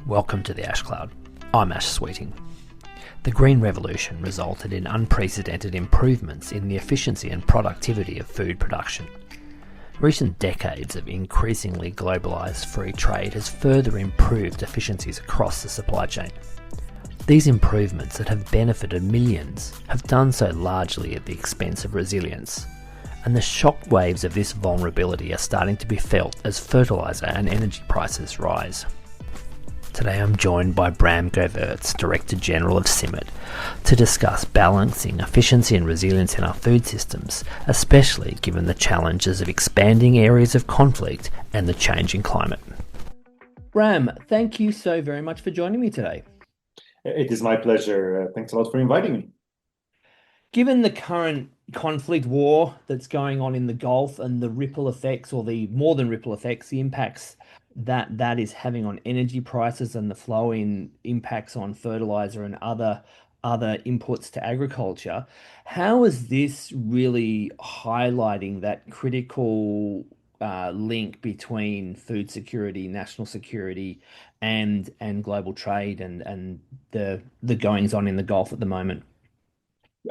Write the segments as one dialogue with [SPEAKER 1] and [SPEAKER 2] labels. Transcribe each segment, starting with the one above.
[SPEAKER 1] Welcome to the Ash Cloud. I'm Ash Sweeting. The Green Revolution resulted in unprecedented improvements in the efficiency and productivity of food production. Recent decades of increasingly globalized free trade has further improved efficiencies across the supply chain. These improvements that have benefited millions have done so largely at the expense of resilience, and the shock waves of this vulnerability are starting to be felt as fertilizer and energy prices rise. Today I'm joined by Bram, Director General of CIMMYT, to discuss balancing efficiency and resilience in our food systems, especially given the challenges of expanding areas of conflict and the changing climate. Bram, thank you so very much for joining me today.
[SPEAKER 2] It is my pleasure. Thanks a lot for inviting me.
[SPEAKER 1] Given the current conflict war that's going on in the Gulf and the ripple effects, or the more than ripple effects, the impacts that is having on energy prices and the flow-in impacts on fertilizer and other inputs to agriculture, how is this really highlighting that critical link between food security, national security, and global trade and the goings on in the Gulf at the moment?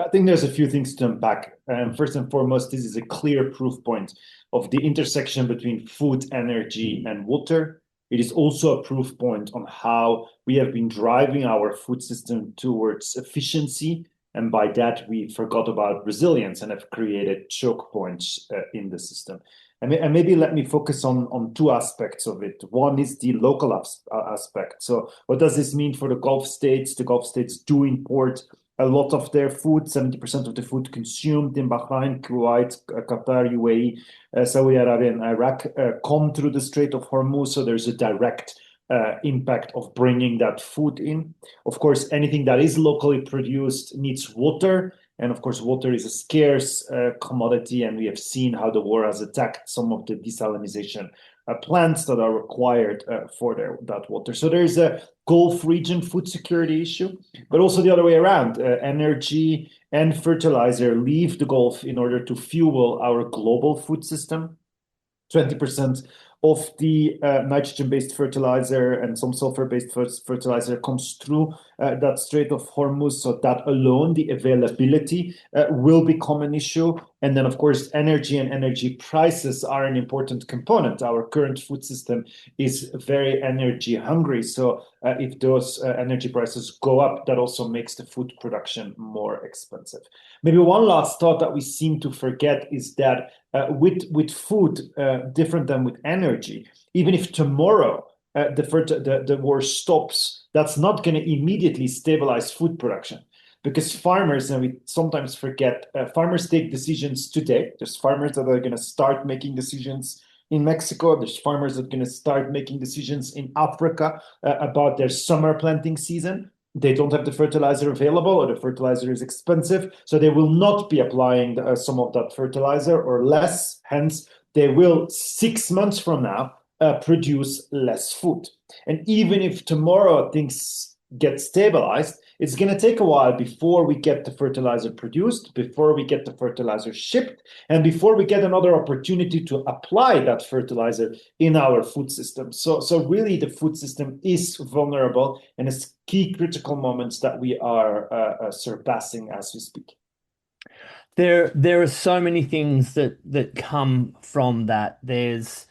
[SPEAKER 2] I think there's a few things to unpack. First and foremost, this is a clear proof point of the intersection between food, energy, and water. It is also a proof point on how we have been driving our food system towards efficiency, and by that we forgot about resilience and have created choke points in the system. And maybe let me focus on two aspects of it. One is the local aspect. So what does this mean for the Gulf states? The Gulf states do import a lot of their food. 70% of the food consumed in Bahrain, Kuwait, Qatar, UAE, Saudi Arabia, and Iraq come through the Strait of Hormuz. So there's a direct impact of bringing that food in. Of course, anything that is locally produced needs water. And of course, water is a scarce commodity. And we have seen how the war has attacked some of the desalination plants that are required for that water. So there's a Gulf region food security issue, but also the other way around. Energy and fertilizer leave the Gulf in order to fuel our global food system. 20% of the nitrogen-based fertilizer and some sulfur-based fertilizer comes through that Strait of Hormuz. So that alone, the availability will become an issue. And then, of course, energy and energy prices are an important component. Our current food system is very energy hungry. So if those energy prices go up, that also makes the food production more expensive. Maybe one last thought that we seem to forget is that with food, different than with energy, even if tomorrow the war stops, that's not going to immediately stabilize food production. Because farmers, and we sometimes forget, farmers take decisions today. There's farmers that are going to start making decisions in Mexico. There's farmers that are going to start making decisions in Africa about their summer planting season. They don't have the fertilizer available, or the fertilizer is expensive. So they will not be applying some of that fertilizer, or less. Hence, they will 6 months from now produce less food. And even if tomorrow things get stabilized, it's going to take a while before we get the fertilizer produced, before we get the fertilizer shipped, and before we get another opportunity to apply that fertilizer in our food system. So really the food system is vulnerable, and it's key critical moments that we are surpassing as we speak.
[SPEAKER 1] There are so many things that come from that. There's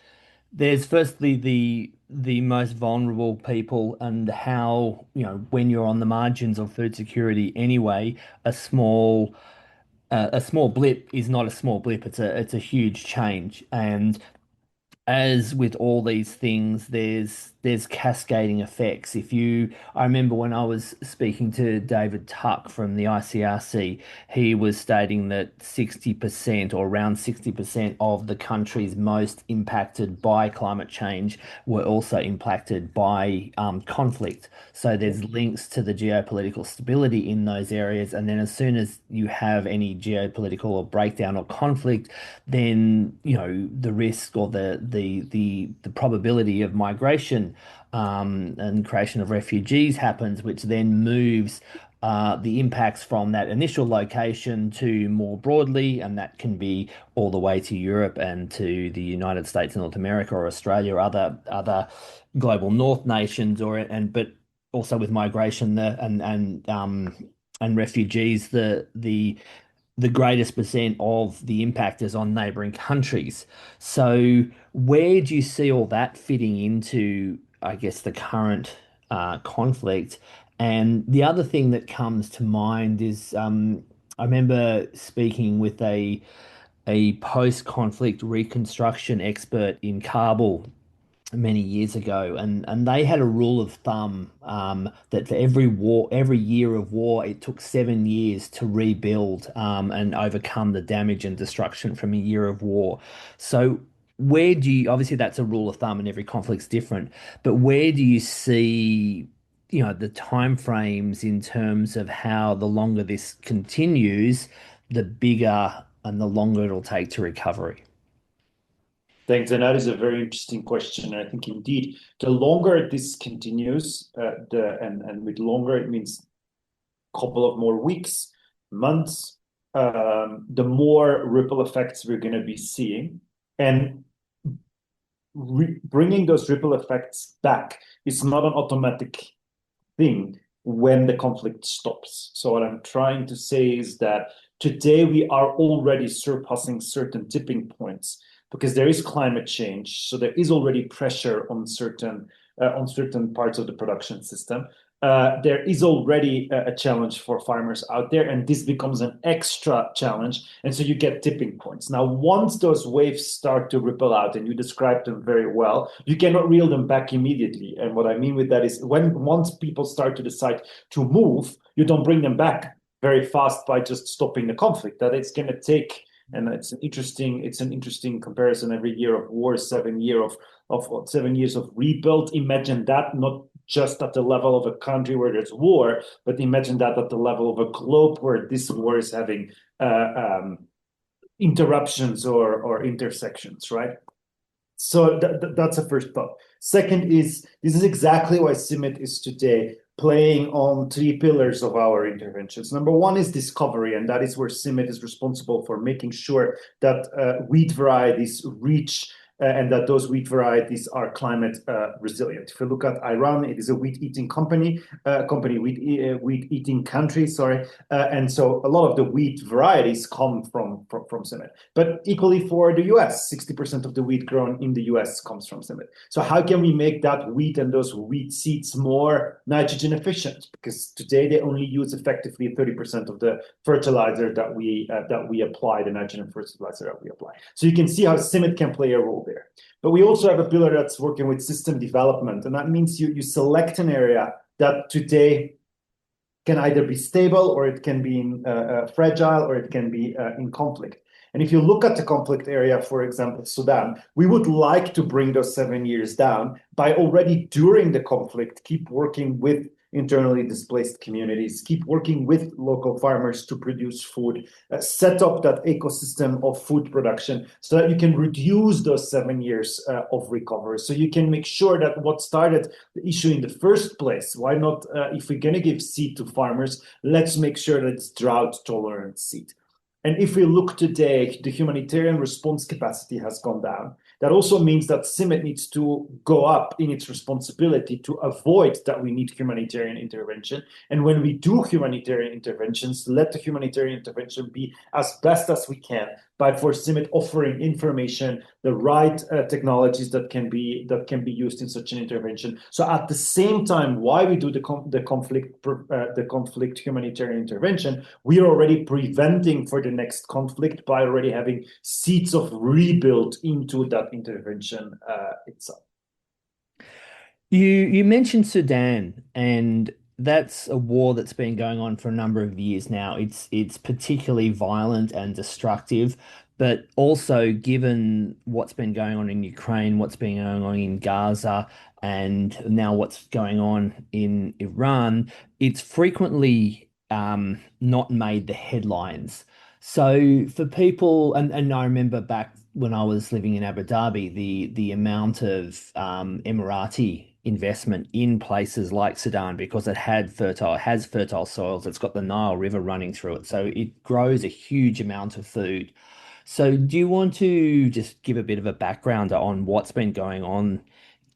[SPEAKER 1] firstly the most vulnerable people, and how, when you're on the margins of food security anyway, a small blip is not a small blip. It's a huge change. And as with all these things, there's cascading effects. I remember when I was speaking to David Tuck from the ICRC, he was stating that 60%, or around 60% of the countries most impacted by climate change were also impacted by conflict. So there's links to the geopolitical stability in those areas, and then as soon as you have any geopolitical or breakdown or conflict, then the risk, or the probability of migration and creation of refugees happens, which then moves the impacts from that initial location to more broadly, and that can be all the way to Europe and to the United States and North America or Australia or other global North nations, or and but also with migration and refugees, the greatest percent of the impact is on neighboring countries. So where do you see all that fitting into, I guess, the current conflict? And the other thing that comes to mind is I remember speaking with a post-conflict reconstruction expert in Kabul many years ago, and they had a rule of thumb that for every year of war, it took 7 years to rebuild and overcome the damage and destruction from a year of war. So, where do you obviously that's a rule of thumb, and every conflict's different, but where do you see, the time frames in terms of how the longer this continues, the bigger and the longer it'll take to recovery?
[SPEAKER 2] Thanks. And that is a very interesting question. I think indeed, the longer this continues, and with longer, it means a couple of more weeks, months, the more ripple effects we're going to be seeing. And bringing those ripple effects back is not an automatic thing when the conflict stops. So what I'm trying to say is that today we are already surpassing certain tipping points because there is climate change. So there is already pressure on certain parts of the production system. There is already a challenge for farmers out there, and this becomes an extra challenge. And so you get tipping points. Now, once those waves start to ripple out, and you described them very well, you cannot reel them back immediately. And what I mean with that is once people start to decide to move, you don't bring them back very fast by just stopping the conflict. That it's going to take, and it's an interesting comparison. Every year of war, 7 years of rebuild. Imagine that not just at the level of a country where there's war, but imagine that at the level of a globe where this war is having interruptions or intersections, right? So that's the first thought. Second is, this is exactly why CIMMYT is today playing on three pillars of our interventions. Number one is discovery, and that is where CIMMYT is responsible for making sure that wheat varieties reach and that those wheat varieties are climate resilient. If you look at Iran, it is a wheat-eating wheat-eating country, sorry. And so a lot of the wheat varieties come from CIMMYT. But equally for the US, 60% of the wheat grown in the US comes from CIMMYT. So how can we make that wheat and those wheat seeds more nitrogen efficient? Because today they only use effectively 30% of the fertilizer that we apply, the nitrogen fertilizer that we apply. So you can see how CIMMYT can play a role there. But we also have a pillar that's working with system development, and that means you select an area that today can either be stable or it can be fragile or it can be in conflict. And if you look at the conflict area, for example, Sudan, we would like to bring those 7 years down by already during the conflict, keep working with internally displaced communities, keep working with local farmers to produce food, set up that ecosystem of food production so that you can reduce those 7 years of recovery. So you can make sure that what started the issue in the first place, why not, if we're going to give seed to farmers, let's make sure that it's drought tolerant seed. And if we look today, the humanitarian response capacity has gone down. That also means that CIMMYT needs to go up in its responsibility to avoid that we need humanitarian intervention. And when we do humanitarian interventions, let the humanitarian intervention be as best as we can by for CIMMYT offering information, the right technologies that can be used in such an intervention. So at the same time, while we do the conflict humanitarian intervention, we are already preventing for the next conflict by already having seeds of rebuild into that intervention itself.
[SPEAKER 1] You mentioned Sudan, and that's a war that's been going on for a number of years now. It's particularly violent and destructive, but also given what's been going on in Ukraine, what's been going on in Gaza, and now what's going on in Iran, it's frequently not made the headlines. So for people, and I remember back when I was living in Abu Dhabi, the amount of Emirati investment in places like Sudan because has fertile soils. It's got the Nile River running through it, so it grows a huge amount of food. So, do you want to just give a bit of a background on what's been going on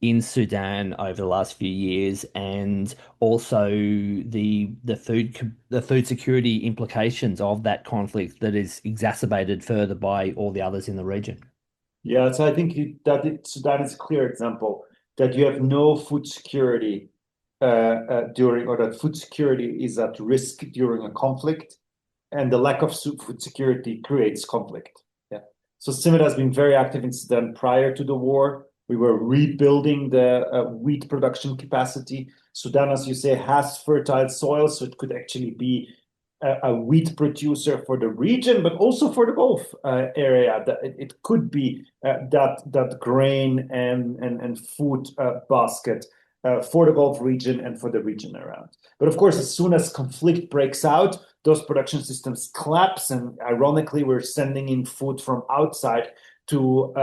[SPEAKER 1] in Sudan over the last few years, and also the food security implications of that conflict that is exacerbated further by all the others in the region?
[SPEAKER 2] Yeah, so I think so that is a clear example that you have no food security during, or that food security is at risk during a conflict, and the lack of food security creates conflict. Yeah. So CIMMET has been very active in Sudan prior to the war. We were rebuilding the wheat production capacity. Sudan, as you say, has fertile soil, so it could actually be a wheat producer for the region, but also for the Gulf area. That it could be that grain and food basket for the Gulf region and for the region around. But of course, as soon as conflict breaks out, those production systems collapse, and ironically, we're sending in food from outside to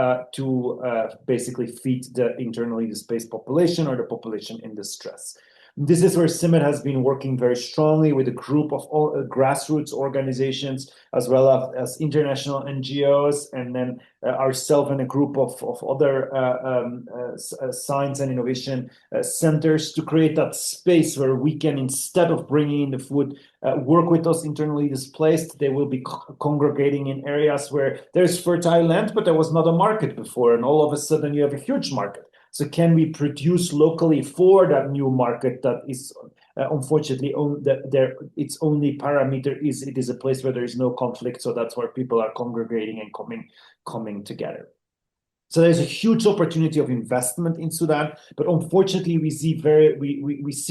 [SPEAKER 2] basically feed the internally displaced population or the population in distress. This is where CIMMET has been working very strongly with a group of all grassroots organizations, as well as international NGOs, and then ourselves and a group of other science and innovation centers to create that space where we can, instead of bringing in the food, work with those internally displaced. They will be congregating in areas where there's fertile land, but there was not a market before, and all of a sudden you have a huge market. So can we produce locally for that new market that is unfortunately its only parameter is it is a place where there is no conflict, so that's where people are congregating and coming together. So there's a huge opportunity of investment in Sudan, but unfortunately we see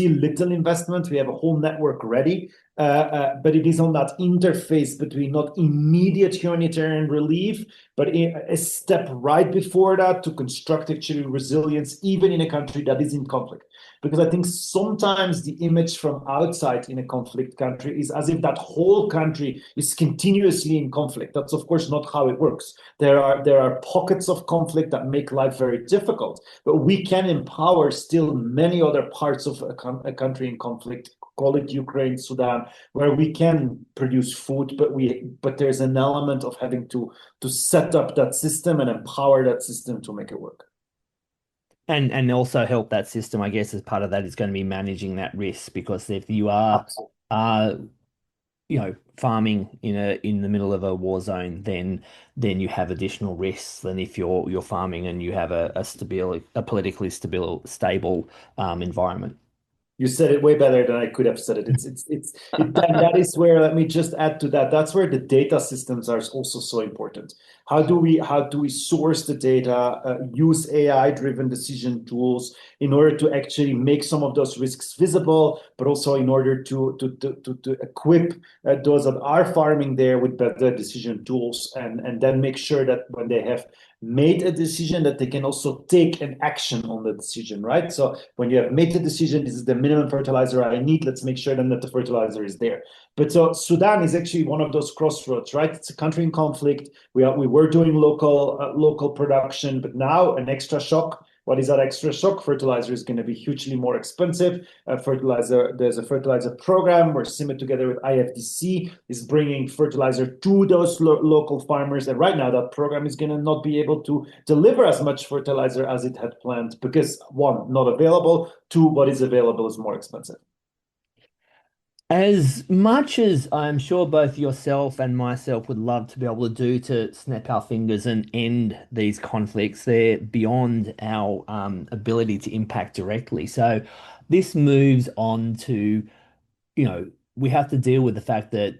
[SPEAKER 2] little investment. We have a whole network ready, but it is on that interface between not immediate humanitarian relief, but a step right before that to construct actually resilience, even in a country that is in conflict. Because I think sometimes the image from outside in a conflict country is as if that whole country is continuously in conflict. That's of course not how it works. There are pockets of conflict that make life very difficult, but we can empower still many other parts of a country in conflict. Call it Ukraine, Sudan, where we can produce food, but there's an element of having to set up that system and empower that system to make it work.
[SPEAKER 1] And also help that system, I guess, as part of that is going to be managing that risk because if you
[SPEAKER 2] Absolutely.
[SPEAKER 1] are farming in the middle of a war zone, then you have additional risks than if you're farming and you have a politically stable environment.
[SPEAKER 2] You said it way better than I could have said it. And that is where, let me just add to that. That's where the data systems are also so important. How do we source the data, use AI-driven decision tools in order to actually make some of those risks visible, but also in order to equip those that are farming there with better decision tools, and then make sure that when they have made a decision that they can also take an action on the decision, right? So when you have made the decision, this is the minimum fertilizer I need, let's make sure then that the fertilizer is there. But so Sudan is actually one of those crossroads, right? It's a country in conflict. We were doing local production, but now an extra shock. What is that extra shock? Fertilizer is going to be hugely more expensive. There's a fertilizer program where CIMMET together with IFDC is bringing fertilizer to those local farmers. And right now that program is going to not be able to deliver as much fertilizer as it had planned because one, not available, two, what is available is more expensive.
[SPEAKER 1] As much as I'm sure both yourself and myself would love to be able to do to snap our fingers and end these conflicts, they're beyond our ability to impact directly. So this moves on to, we have to deal with the fact that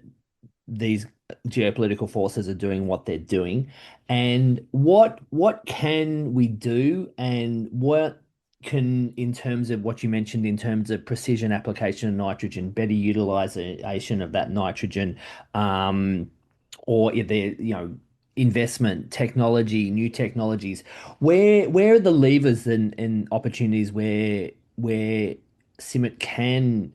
[SPEAKER 1] these geopolitical forces are doing what they're doing, and what can we do, and what can, in terms of what you mentioned, in terms of precision application of nitrogen, better utilization of that nitrogen, or if there, investment, technology, new technologies, where are the levers and opportunities where CIMMET can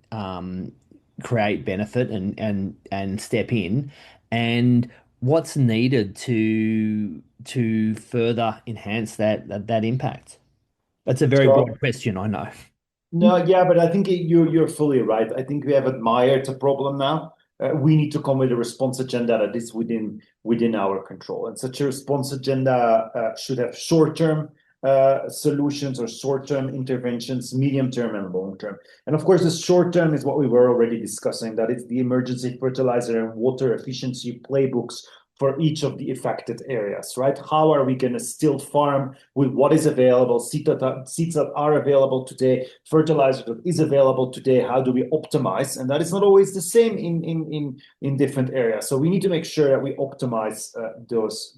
[SPEAKER 1] create benefit and step in, and what's needed to further enhance that impact? That's a very
[SPEAKER 2] So
[SPEAKER 1] broad question, I know.
[SPEAKER 2] no, yeah, but I think you're fully right. I think we have admired the problem now. We need to come with a response agenda that is within our control, and such a response agenda should have short-term solutions or short-term interventions, medium-term and long-term. And of course, the short-term is what we were already discussing. That is the emergency fertilizer and water efficiency playbooks for each of the affected areas, right? How are we going to still farm with what is available, seeds that are available today, fertilizer that is available today? How do we optimize? And that is not always the same in different areas. So we need to make sure that we optimize those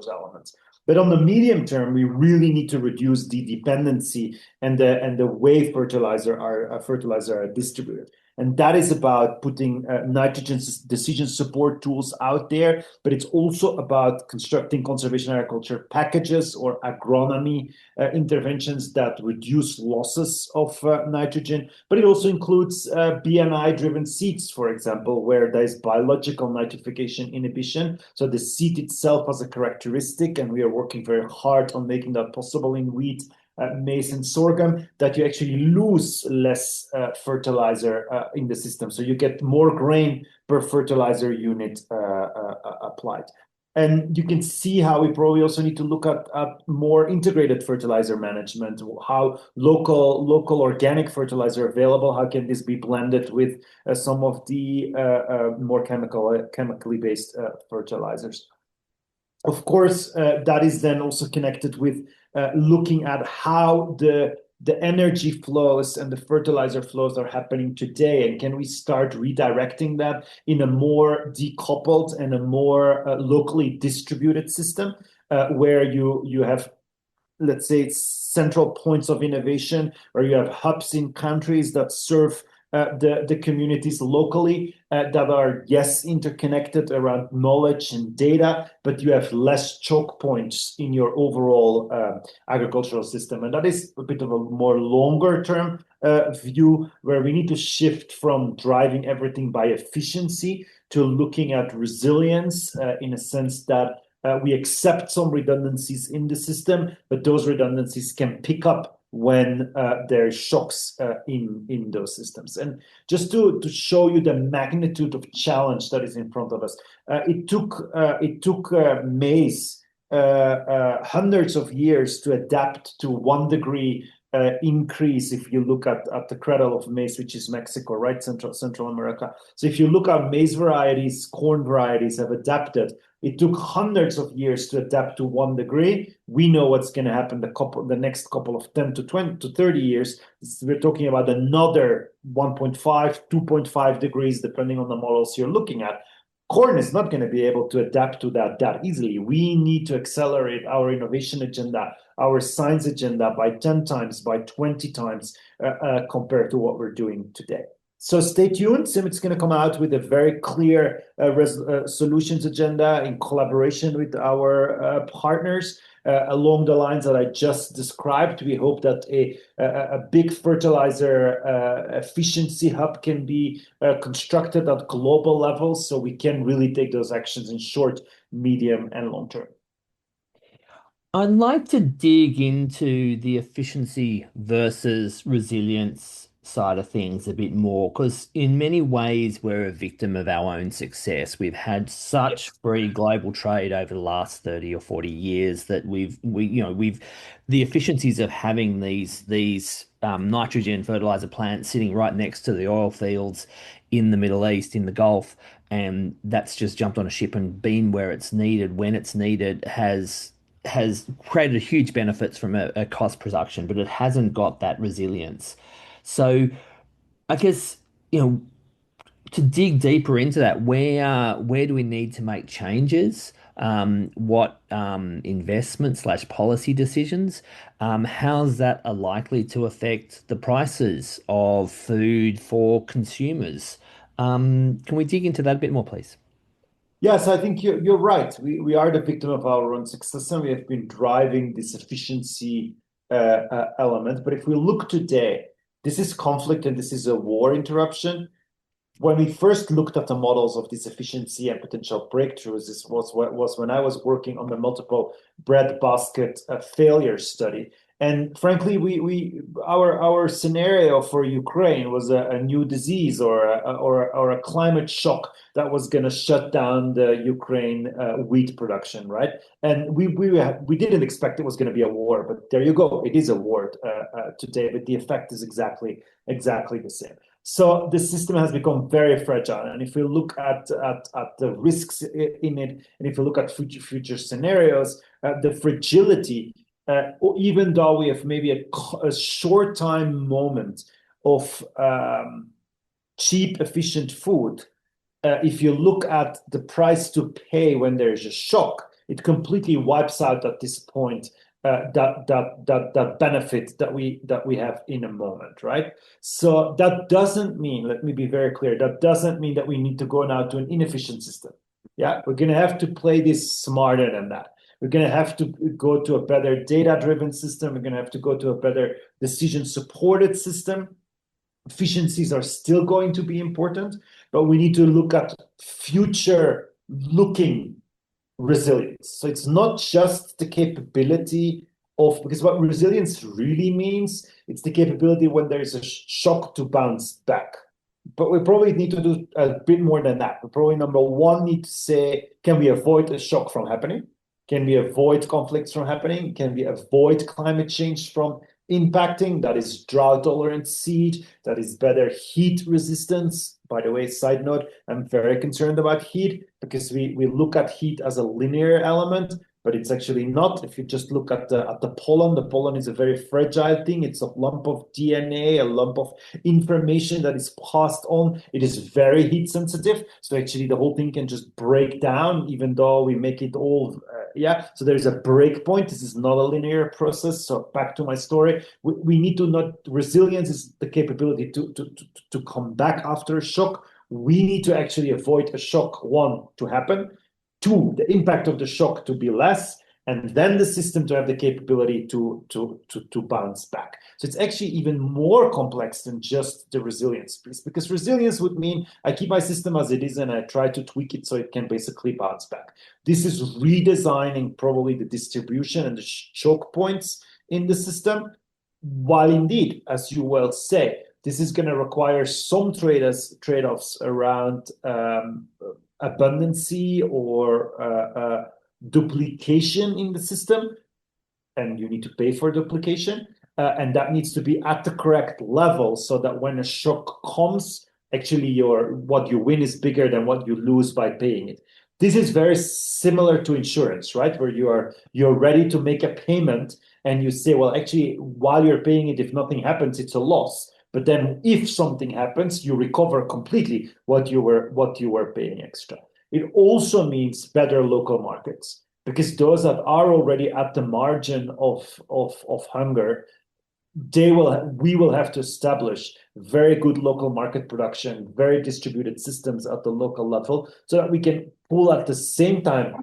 [SPEAKER 2] elements. But on the medium term, we really need to reduce the dependency and the way fertilizer are distributed. And that is about putting nitrogen decision support tools out there, but it's also about constructing conservation agriculture packages or agronomy interventions that reduce losses of nitrogen. But it also includes BNI-driven seeds, for example, where there is biological nitrification inhibition. So the seed itself has a characteristic, and we are working very hard on making that possible in wheat, maize and sorghum, that you actually lose less fertilizer in the system. So you get more grain per fertilizer unit applied. And you can see how we probably also need to look at more integrated fertilizer management, how local organic fertilizer available, how can this be blended with some of the more chemically based fertilizers. Of course, that is then also connected with looking at how the energy flows and the fertilizer flows are happening today, and can we start redirecting that in a more decoupled and a more locally distributed system, where you have, let's say, central points of innovation, where you have hubs in countries that serve the communities locally, that are, yes, interconnected around knowledge and data, but you have less choke points in your overall agricultural system. And that is a bit of a more longer term view, where we need to shift from driving everything by efficiency to looking at resilience, in a sense that we accept some redundancies in the system, but those redundancies can pick up when there are shocks in those systems. And just to show you the magnitude of challenge that is in front of us, it took maize hundreds of years to adapt to 1 degree increase. If you look at the cradle of maize, which is Mexico, right, Central America. So if you look at maize varieties, corn varieties have adapted. It took hundreds of years to adapt to 1 degree. We know what's going to happen the next couple of 10 to 20 to 30 years. We're talking about another 1.5, 2.5 degrees, depending on the models you're looking at. Corn is not going to be able to adapt to that easily. We need to accelerate our innovation agenda, our science agenda by 10 times, by 20 times compared to what we're doing today. So stay tuned. Simit's going to come out with a very clear solutions agenda in collaboration with our partners along the lines that I just described. We hope that a big fertilizer efficiency hub can be constructed at global levels, so we can really take those actions in short, medium, and long term.
[SPEAKER 1] I'd like to dig into the efficiency versus resilience side of things a bit more, because in many ways we're a victim of our own success. We've had such free global trade over the last 30 or 40 years that we've the efficiencies of having these nitrogen fertilizer plants sitting right next to the oil fields in the Middle East, in the Gulf, and that's just jumped on a ship and been where it's needed when it's needed, has created huge benefits from a cost production, but it hasn't got that resilience. So I guess, to dig deeper into that, where do we need to make changes? What investment slash policy decisions? How's that are likely to affect the prices of food for consumers? Can we dig into that a bit more, please?
[SPEAKER 2] Yes, I think you're right. We are the victim of our own success, and we have been driving this efficiency element. But if we look today, this is conflict and this is a war interruption. When we first looked at the models of this efficiency and potential breakthroughs, this was when I was working on the multiple breadbasket failure study. And frankly, our scenario for Ukraine was a new disease or a climate shock that was going to shut down the Ukraine wheat production, right? And we didn't expect it was going to be a war, but there you go, it is a war today, but the effect is exactly the same. So the system has become very fragile, and if we look at the risks in it, and if we look at future scenarios, the fragility, even though we have maybe a short time moment of cheap, efficient food, if you look at the price to pay when there's a shock, it completely wipes out at this point that benefit that we have in a moment, right? So that doesn't mean, let me be very clear, that doesn't mean that we need to go now to an inefficient system. Yeah, we're going to have to play this smarter than that. We're going to have to go to a better data-driven system. We're going to have to go to a better decision-supported system. Efficiencies are still going to be important, but we need to look at future-looking resilience. So it's not just the capability of, because what resilience really means, it's the capability when there is a shock to bounce back. But we probably need to do a bit more than that. We probably, number one, need to say, can we avoid a shock from happening? Can we avoid conflicts from happening? Can we avoid climate change from impacting? That is drought tolerant seed, that is better heat resistance. By the way, side note, I'm very concerned about heat because we look at heat as a linear element, but it's actually not. If you just look at the pollen is a very fragile thing. It's a lump of DNA, a lump of information that is passed on. It is very heat sensitive. So actually the whole thing can just break down, even though we make it all yeah, so there's a break point. This is not a linear process. So back to my story, we need to not, resilience is the capability to come back after a shock. We need to actually avoid a shock, one, to happen, two, the impact of the shock to be less, and then the system to have the capability to bounce back. So it's actually even more complex than just the resilience piece, because resilience would mean I keep my system as it is and I try to tweak it so it can basically bounce back. This is redesigning probably the distribution and the choke points in the system, while indeed, as you well say, this is going to require some trade-offs around abundancy or duplication in the system, and you need to pay for duplication, and that needs to be at the correct level so that when a shock comes, actually what you win is bigger than what you lose by paying it. This is very similar to insurance, right? Where you're ready to make a payment and you say, well, actually, while you're paying it, if nothing happens, it's a loss. But then if something happens, you recover completely what you were paying extra. It also means better local markets, because those that are already at the margin of hunger, we will have to establish very good local market production, very distributed systems at the local level, so that we can pull at the same time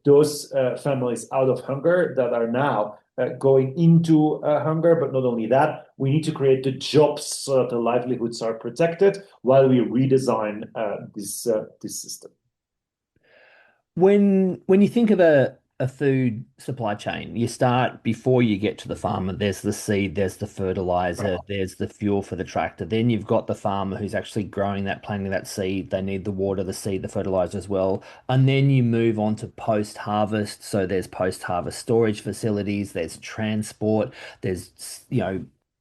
[SPEAKER 2] those families out of hunger that are now going into hunger. But not only that, we need to create the jobs so that the livelihoods are protected while we redesign this system.
[SPEAKER 1] When you think of a food supply chain, you start before you get to the farmer. There's the seed, there's the fertilizer, there's the fuel for the tractor. Then you've got the farmer who's actually growing that, planting that seed. They need the water, the seed, the fertilizer as well. And then you move on to post-harvest. So there's post-harvest storage facilities, there's transport, there's,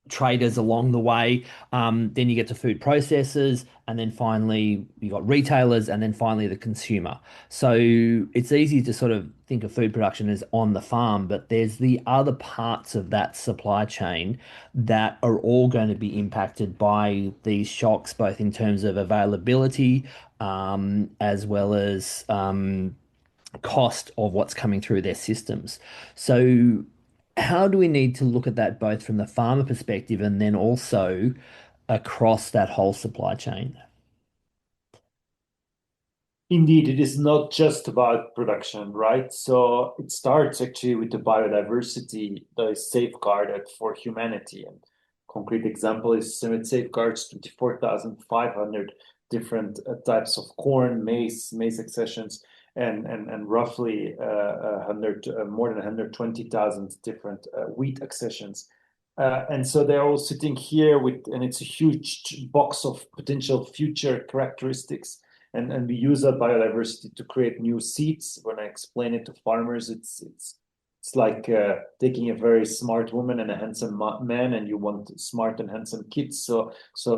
[SPEAKER 1] traders along the way. Then you get to food processors, and then finally you got retailers, and then finally the consumer. So it's easy to sort of think of food production as on the farm, but there's the other parts of that supply chain that are all going to be impacted by these shocks, both in terms of availability, as well as cost of what's coming through their systems. So how do we need to look at that both from the farmer perspective and then also across that whole supply chain?
[SPEAKER 2] Indeed, it is not just about production, right? So it starts actually with the biodiversity that is safeguarded for humanity. And concrete example is Summit safeguards 24,500 different types of corn, maize accessions. and roughly 100, more than 120,000 different wheat accessions. And so they're all sitting here with, and it's a huge box of potential future characteristics. And we use that biodiversity to create new seeds. When I explain it to farmers, it's like taking a very smart woman and a handsome man, and you want smart and handsome kids. So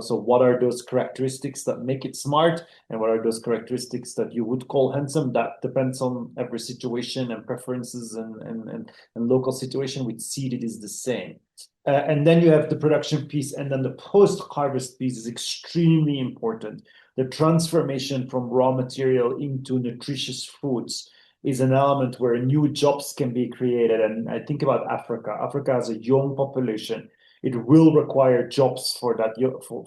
[SPEAKER 2] what are those characteristics that make it smart, and what are those characteristics that you would call handsome? That depends on every situation and preferences and local situation. With seed, it is the same. And then you have the production piece, and then the post-harvest piece is extremely important. The transformation from raw material into nutritious foods is an element where new jobs can be created. And I think about Africa. Africa has a young population. It will require jobs for that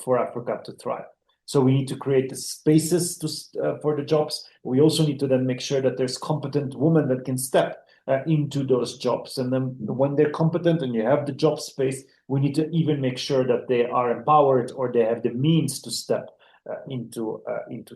[SPEAKER 2] for Africa to thrive. So we need to create the spaces for the jobs. We also need to then make sure that there's competent women that can step into those jobs. And then when they're competent and you have the job space, we need to even make sure that they are empowered or they have the means to step into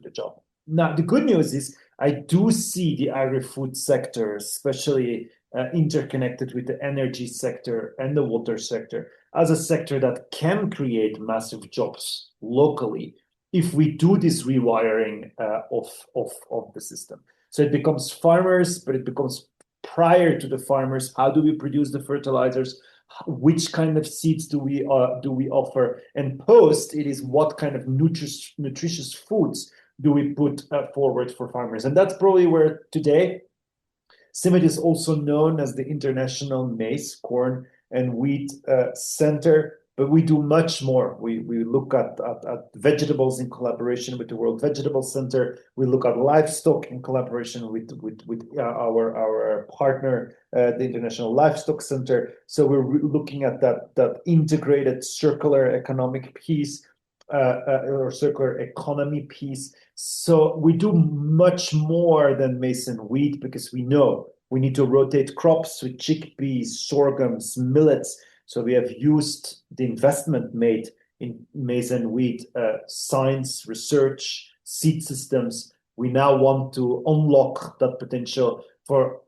[SPEAKER 2] the job. Now, the good news is I do see the agri-food sector, especially interconnected with the energy sector and the water sector, as a sector that can create massive jobs locally if we do this rewiring of the system. So it becomes farmers, but it becomes prior to the farmers. How do we produce the fertilizers? Which kind of seeds do we offer? And post, it is what kind of nutritious foods do we put forward for farmers? And that's probably where today CIMMYT is also known as the International Maize, Corn, and Wheat Center, but we do much more. We look at vegetables in collaboration with the World Vegetable Center. We look at livestock in collaboration with our partner, the International Livestock Center. So we're looking at that integrated circular economic piece, or circular economy piece. So we do much more than maize and wheat because we know we need to rotate crops with chickpeas, sorghums, millets. So we have used the investment made in maize and wheat, science, research, seed systems. We now want to unlock that potential for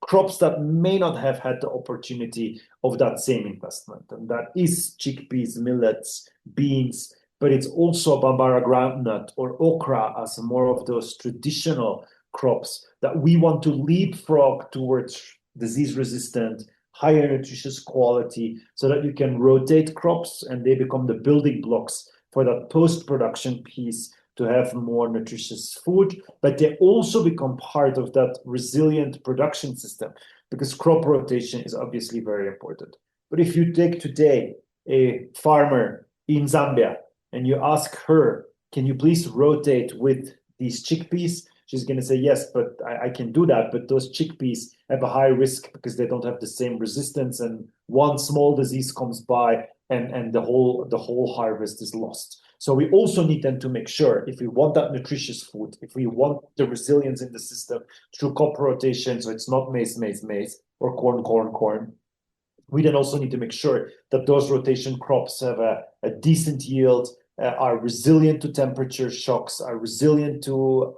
[SPEAKER 2] crops that may not have had the opportunity of that same investment. And that is chickpeas, millets, beans, but it's also Bambara groundnut or okra as more of those traditional crops that we want to leapfrog towards disease-resistant, higher nutritious quality so that you can rotate crops and they become the building blocks for that post-production piece to have more nutritious food, but they also become part of that resilient production system because crop rotation is obviously very important. But if you take today a farmer in Zambia and you ask her, can you please rotate with these chickpeas? She's going to say, yes, but I can do that. But those chickpeas have a high risk because they don't have the same resistance. And one small disease comes by and the whole harvest is lost. So we also need then to make sure if we want that nutritious food, if we want the resilience in the system through crop rotation, so it's not maize, maize, maize, or corn, corn, corn, we then also need to make sure that those rotation crops have a decent yield, are resilient to temperature shocks, are resilient to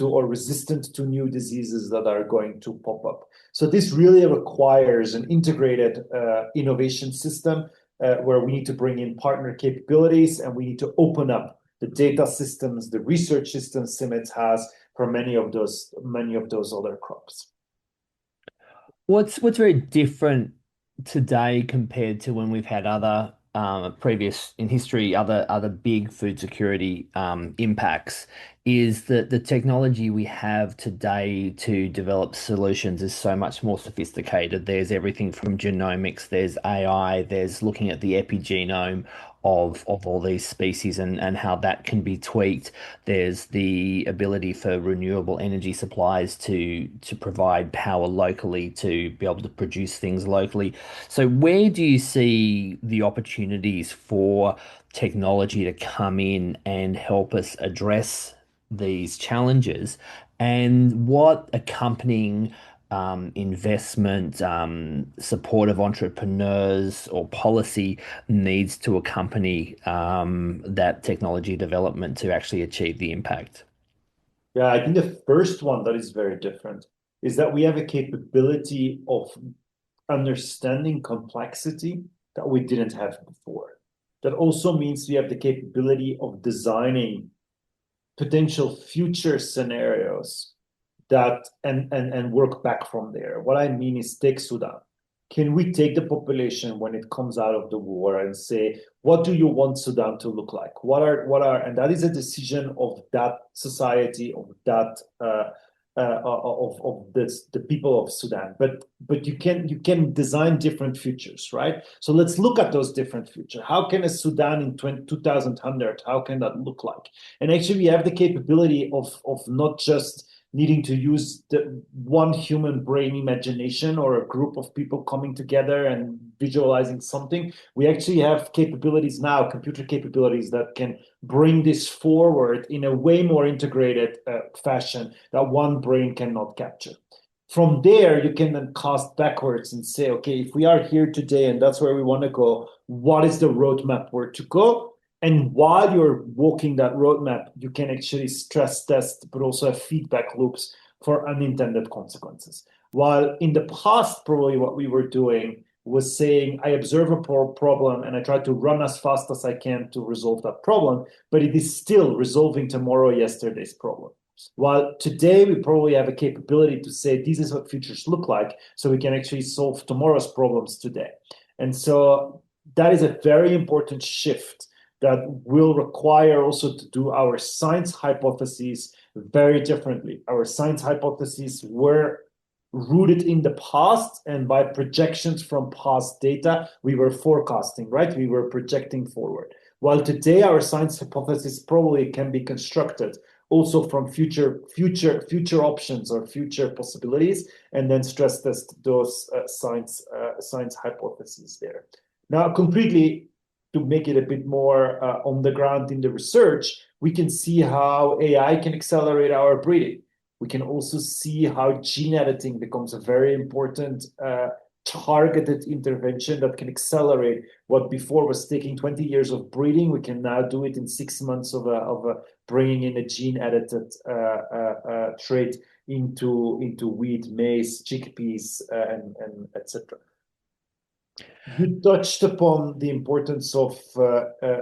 [SPEAKER 2] or resistant to new diseases that are going to pop up. So this really requires an integrated innovation system where we need to bring in partner capabilities and we need to open up the data systems, the research systems CIMMYT has for many of those other crops.
[SPEAKER 1] What's very different today compared to when we've had other previous in history, other big food security impacts, is that the technology we have today to develop solutions is so much more sophisticated. There's everything from genomics, there's AI, there's looking at the epigenome of all these species and how that can be tweaked. There's the ability for renewable energy supplies to provide power locally to be able to produce things locally. So where do you see the opportunities for technology to come in and help us address these challenges? And what accompanying investment, support of entrepreneurs or policy needs to accompany that technology development to actually achieve the impact?
[SPEAKER 2] Yeah, I think the first one that is very different is that we have a capability of understanding complexity that we didn't have before. That also means we have the capability of designing potential future scenarios that and work back from there. What I mean is take Sudan. Can we take the population when it comes out of the war and say, what do you want Sudan to look like? And that is a decision of that society, of that of this the people of Sudan. But you can design different futures, right? So let's look at those different futures. How can a Sudan in 2100, how can that look like? And actually, we have the capability of not just needing to use the one human brain imagination or a group of people coming together and visualizing something. We actually have capabilities now, computer capabilities that can bring this forward in a way more integrated fashion that one brain cannot capture. From there, you can then cast backwards and say, okay, if we are here today and that's where we want to go, what is the roadmap where to go? And while you're walking that roadmap, you can actually stress test, but also have feedback loops for unintended consequences. While in the past, probably what we were doing was saying, I observe a problem and I try to run as fast as I can to resolve that problem, but it is still resolving tomorrow yesterday's problem. While today we probably have a capability to say this is what futures look like, so we can actually solve tomorrow's problems today. And so that is a very important shift that will require also to do our science hypotheses very differently. Our science hypotheses were rooted in the past, and by projections from past data, we were forecasting, right? We were projecting forward. While today our science hypothesis probably can be constructed also from future options or future possibilities, and then stress test those science hypotheses there. Now, completely to make it a bit more on the ground in the research, we can see how AI can accelerate our breeding. We can also see how gene editing becomes a very important targeted intervention that can accelerate what before was taking 20 years of breeding. We can now do it in 6 months of bringing in a gene edited trait into wheat, maize, chickpeas, and etc. You touched upon the importance of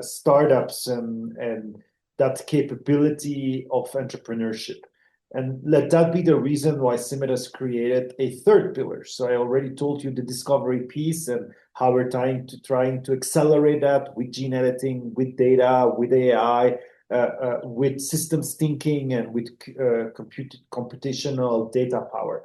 [SPEAKER 2] startups and that capability of entrepreneurship. And let that be the reason why CIMMET has created a third pillar. So I already told you the discovery piece and how we're trying to accelerate that with gene editing, with data, with AI, with systems thinking, and with computational data power.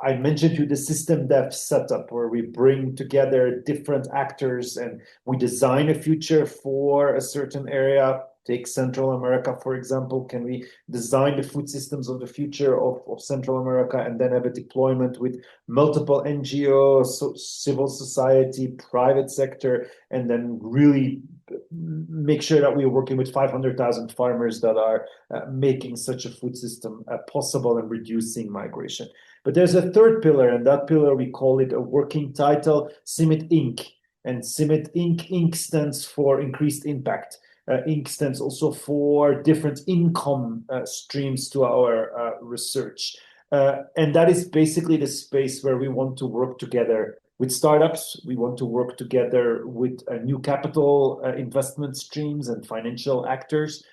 [SPEAKER 2] I mentioned you the system dev setup where we bring together different actors and we design a future for a certain area. Take Central America, for example. Can we design the food systems of the future of Central America and then have a deployment with multiple NGOs, civil society, private sector, and then really make sure that we're working with 500,000 farmers that are making such a food system possible and reducing migration. But there's a third pillar, and that pillar we call it a working title, CIMMET Inc. And CIMMET Inc. stands for increased impact. Inc. stands also for different income streams to our research. And that is basically the space where we want to work together with startups. We want to work together with new capital investment streams and financial actors.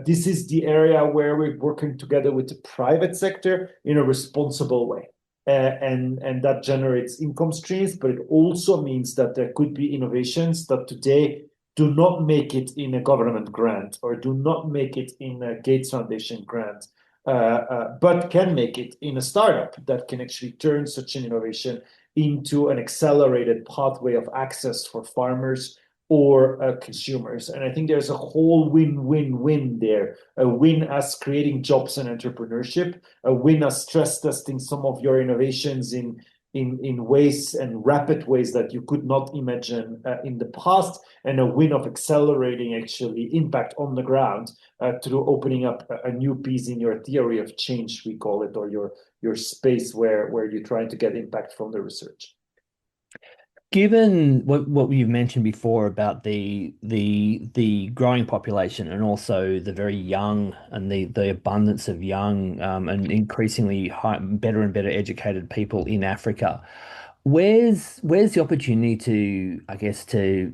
[SPEAKER 2] This is the area where we're working together with the private sector in a responsible way. And that generates income streams, but it also means that there could be innovations that today do not make it in a government grant or do not make it in a Gates Foundation grant, but can make it in a startup that can actually turn such an innovation into an accelerated pathway of access for farmers or consumers. And I think there's a whole win-win-win there. A win as creating jobs and entrepreneurship, a win as stress testing some of your innovations in ways and rapid ways that you could not imagine in the past, and a win of accelerating actually impact on the ground through opening up a new piece in your theory of change, we call it, or your space where you're trying to get impact from the research.
[SPEAKER 1] Given what you've mentioned before about the growing population and also the very young and the abundance of young and increasingly better and better educated people in Africa, where's the opportunity to, I guess, to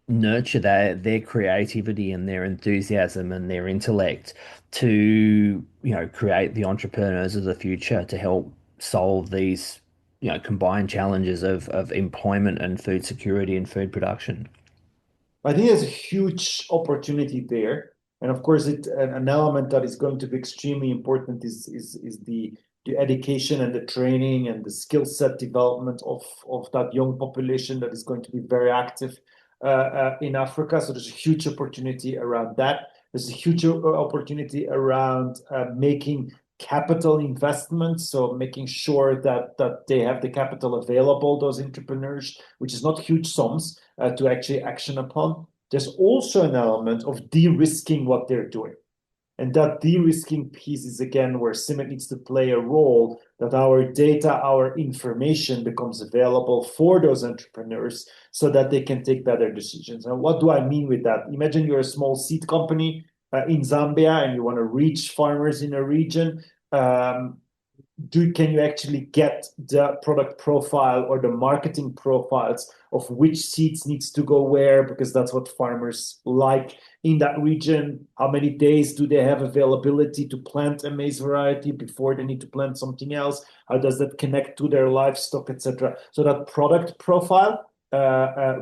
[SPEAKER 1] nurture their creativity and their enthusiasm and their intellect to, create the entrepreneurs of the future to help solve these, combined challenges of employment and food security and food production.
[SPEAKER 2] I think there's a huge opportunity there. And of course, an element that is going to be extremely important is the education and the training and the skill set development of that young population that is going to be very active in Africa. So there's a huge opportunity around that. There's a huge opportunity around making capital investments, so making sure that they have the capital available, those entrepreneurs, which is not huge sums to actually action upon. There's also an element of de-risking what they're doing. And that de-risking piece is again where CIMIC needs to play a role, that our data, our information becomes available for those entrepreneurs so that they can take better decisions. And what do I mean with that? Imagine you're a small seed company in Zambia and you want to reach farmers in a region. Can you actually get the product profile or the marketing profiles of which seeds needs to go where, because that's what farmers like in that region? How many days do they have availability to plant a maize variety before they need to plant something else? How does that connect to their livestock, etc.? So that product profile,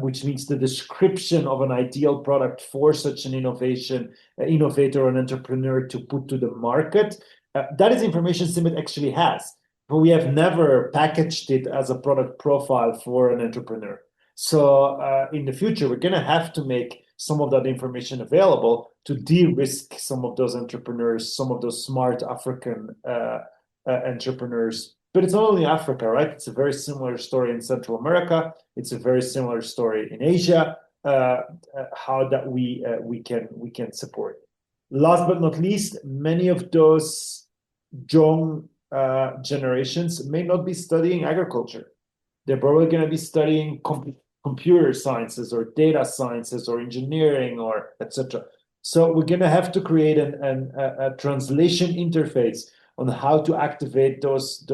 [SPEAKER 2] which means the description of an ideal product for such an innovator or an entrepreneur to put to the market, that is information CIMIT actually has, but we have never packaged it as a product profile for an entrepreneur. So in the future, we're going to have to make some of that information available to de-risk some of those entrepreneurs, some of those smart African entrepreneurs. But it's not only Africa, right? It's a very similar story in Central America. It's a very similar story in Asia. How that we can support. Last but not least, many of those young generations may not be studying agriculture. They're probably going to be studying computer sciences or data sciences or engineering or etc. So we're going to have to create a translation interface on how to activate those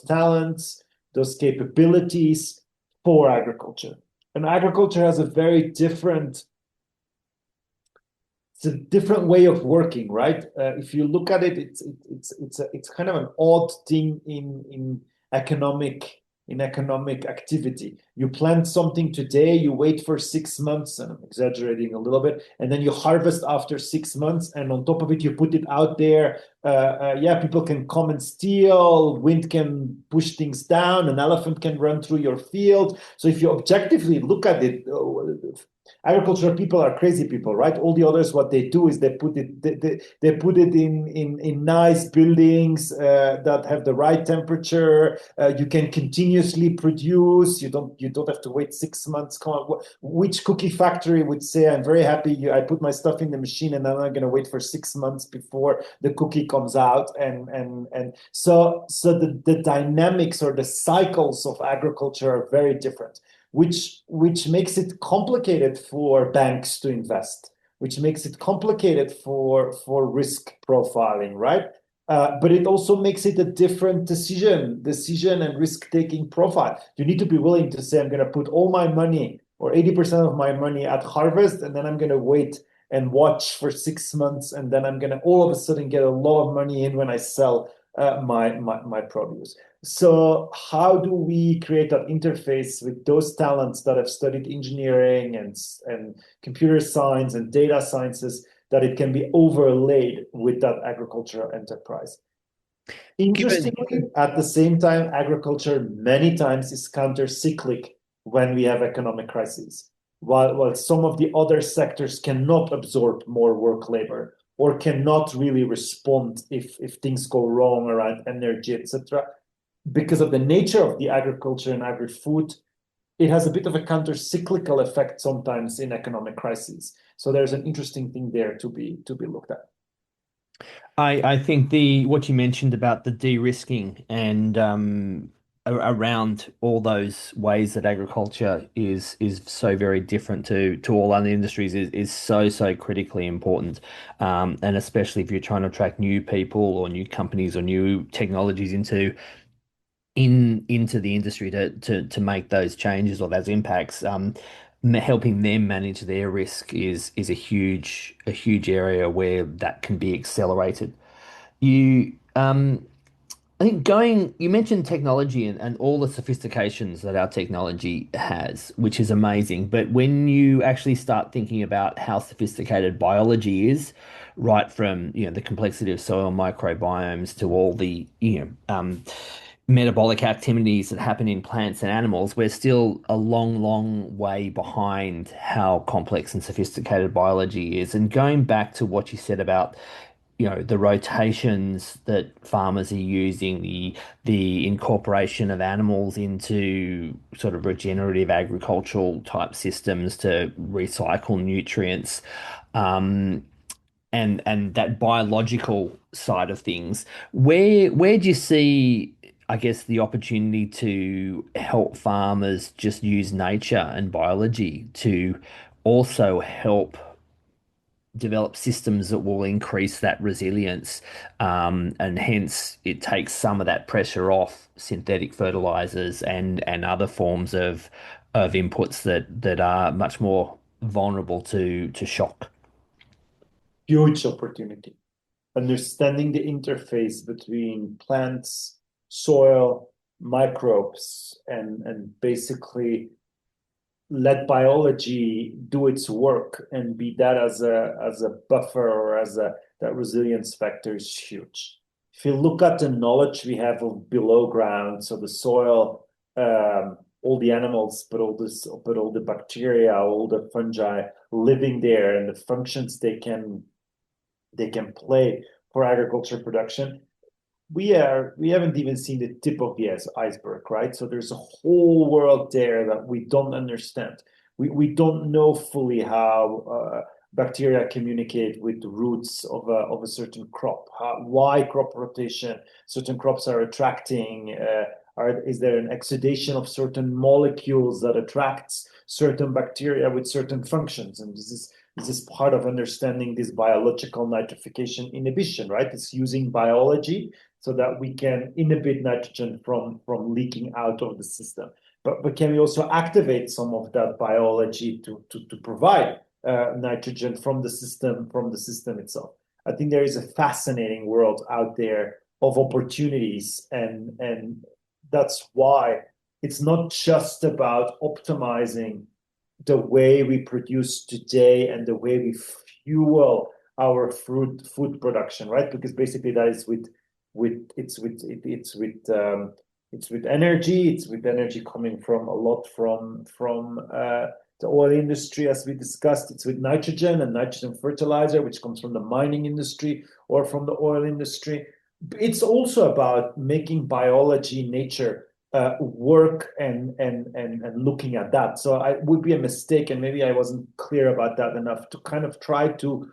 [SPEAKER 2] talents, those capabilities for agriculture. And agriculture has a very different it's a different way of working, right? If you look at it, it's kind of an odd thing in economic economic activity. You plant something today, you wait for 6 months, and I'm exaggerating a little bit, and then you harvest after 6 months, and on top of it, you put it out there. Yeah, people can come and steal, wind can push things down, an elephant can run through your field. So if you objectively look at it, agricultural people are crazy people, right? All the others, what they do is they put it in nice buildings that have the right temperature. You can continuously produce. You don't have to wait 6 months. Come on, which cookie factory would say, "I'm very happy. I put my stuff in the machine, and I'm not going to wait for 6 months before the cookie comes out." And so the dynamics or the cycles of agriculture are very different, which makes it complicated for banks to invest, which makes it complicated for risk profiling, right? But it also makes it a different decision and risk-taking profile. You need to be willing to say, I'm going to put all my money or 80% of my money at harvest, and then I'm going to wait and watch for 6 months, and then I'm going to all of a sudden get a lot of money in when I sell my produce. So how do we create that interface with those talents that have studied engineering and computer science and data sciences, that it can be overlaid with that agricultural enterprise?
[SPEAKER 1] Given
[SPEAKER 2] Interestingly, at the same time, agriculture many times is counter-cyclic when we have economic crises. While some of the other sectors cannot absorb more work labor or cannot really respond if things go wrong around energy, etc., because of the nature of the agriculture and agri-food, it has a bit of a counter-cyclical effect sometimes in economic crises. So there's an interesting thing there to be looked at.
[SPEAKER 1] I think the what you mentioned about the de-risking and around all those ways that agriculture is so very different to all other industries is so critically important. And especially if you're trying to attract new people or new companies or new technologies into the industry to make those changes or those impacts. Helping them manage their risk is a huge area where that can be accelerated. You I think you mentioned technology and all the sophistications that our technology has, which is amazing. But when you actually start thinking about how sophisticated biology is, right from, the complexity of soil microbiomes to all the, metabolic activities that happen in plants and animals, we're still a long way behind how complex and sophisticated biology is. And going back to what you said about the rotations that farmers are using, the incorporation of animals into sort of regenerative agricultural type systems to recycle nutrients, um, and that biological side of things. Where do you see, I guess, the opportunity to help farmers just use nature and biology to also help develop systems that will increase that resilience, and hence it takes some of that pressure off synthetic fertilizers and other forms of inputs that are much more vulnerable to shock.
[SPEAKER 2] Huge opportunity. Understanding the interface between plants, soil, microbes, and basically let biology do its work and be that as a buffer or as a that resilience factor is huge. If you look at the knowledge we have of below ground, so the soil, all the animals, but all the bacteria, all the fungi living there, and the functions they can play for agriculture production, we haven't even seen the tip of the iceberg, right? So there's a whole world there that we don't understand. We don't know fully how bacteria communicate with the roots of a certain crop, why crop rotation, certain crops are attracting, is there an exudation of certain molecules that attracts certain bacteria with certain functions? And this is part of understanding this biological nitrification inhibition, right? It's using biology so that we can inhibit nitrogen from leaking out of the system. But can we also activate some of that biology to provide nitrogen from the system itself? I think there is a fascinating world out there of opportunities, and that's why it's not just about optimizing the way we produce today and the way we fuel our food production, right? Because basically that is it's with energy. It's with energy coming from a lot from the oil industry, as we discussed. It's with nitrogen and nitrogen fertilizer, which comes from the mining industry or from the oil industry. It's also about making biology, nature work and looking at that. So I would be a mistake, and maybe I wasn't clear about that enough, to kind of try to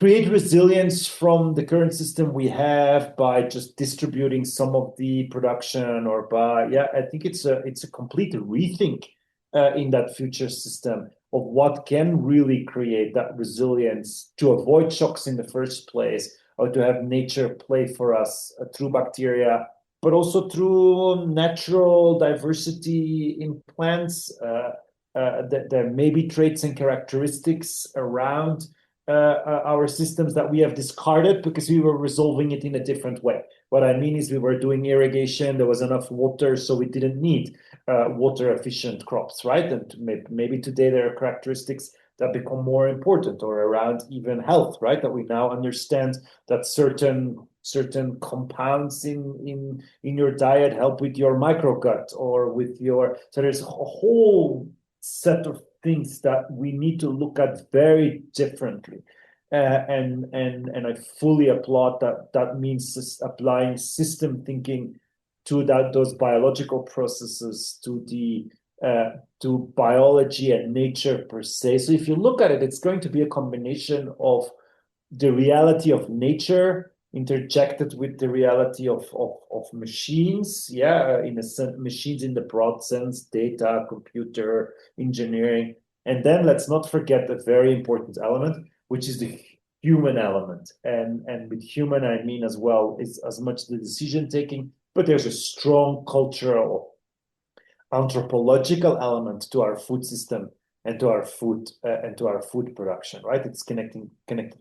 [SPEAKER 2] create resilience from the current system we have by just distributing some of the production, or I think it's a complete rethink in that future system of what can really create that resilience to avoid shocks in the first place, or to have nature play for us through bacteria, but also through natural diversity in plants. There may be traits and characteristics around our systems that we have discarded because we were resolving it in a different way. What I mean is we were doing irrigation, there was enough water, so we didn't need water efficient crops, right? And maybe today there are characteristics that become more important, or around even health, right? That we now understand that certain compounds in your diet help with your microgut, or with your, so there's a whole set of things that we need to look at very differently. And I fully applaud that. That means applying system thinking to those biological processes, to biology and nature per se. So if you look at it, it's going to be a combination of the reality of nature interjected with the reality of machines. Yeah, in a sense, machines in the broad sense, data, computer, engineering. And then let's not forget a very important element, which is the human element. And with human, I mean as well, is as much the decision taking, but there's a strong cultural anthropological element to our food system and to our food production, right? It's connected